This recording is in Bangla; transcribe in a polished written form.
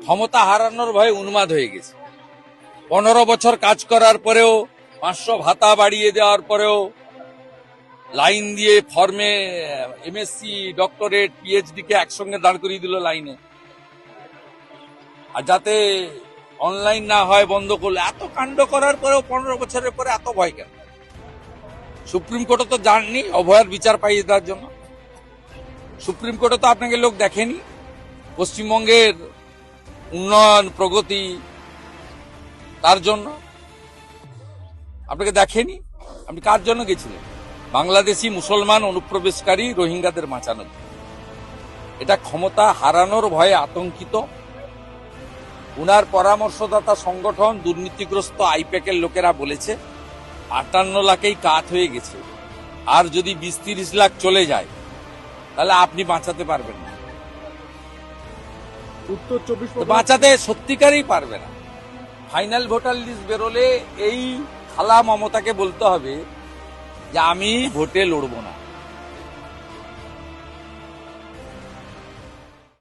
ক্ষমতা হারানোর ভয়ে উন্মাদ হয়ে গেছে। 15 বছর কাজ করার পরেও, 500 ভাতা বাড়িয়ে দেওয়ার পরেও, লাইন দিয়ে ফর্মে এমএসসি, ডক্টরেট, পিএইচডি কে একসঙ্গে দাঁড় করিয়ে দিল লাইনে। আর যাতে অনলাইন না হয় বন্ধ করলো। এত কাণ্ড করার পরেও 15 বছরের পরে এত ভয় কেন? সুপ্রিম কোর্টে তো যাননি অভয়ার বিচার পাইয়ে দেওয়ার জন্য। সুপ্রিম কোর্টে তো আপনাকে লোক দেখেনি পশ্চিমবঙ্গের উন্নয়ন প্রগতি তার জন্য। আপনাকে দেখেনি। আপনি কার জন্য গেছিলেন? বাংলাদেশি মুসলমান অনুপ্রবেশকারী রোহিঙ্গাদের বাঁচানোর জন্য। এটা ক্ষমতা হারানোর ভয়ে আতঙ্কিত। উনার পরামর্শদাতা সংগঠন দুর্নীতিগ্রস্ত আইপ্যাকের লোকেরা বলেছে 58 লাখেই কাত হয়ে গেছে, আর যদি 20-30 লাখ চলে যায় তাহলে আপনি বাঁচাতে পারবেন না। উত্তর 24 বাঁচাতে সত্যিকারই পারবে না। ফাইনাল ভোটার লিস্ট বেরোলে এই খালা মমতাকে বলতে হবে যে আমি ভোটে লড়বো না।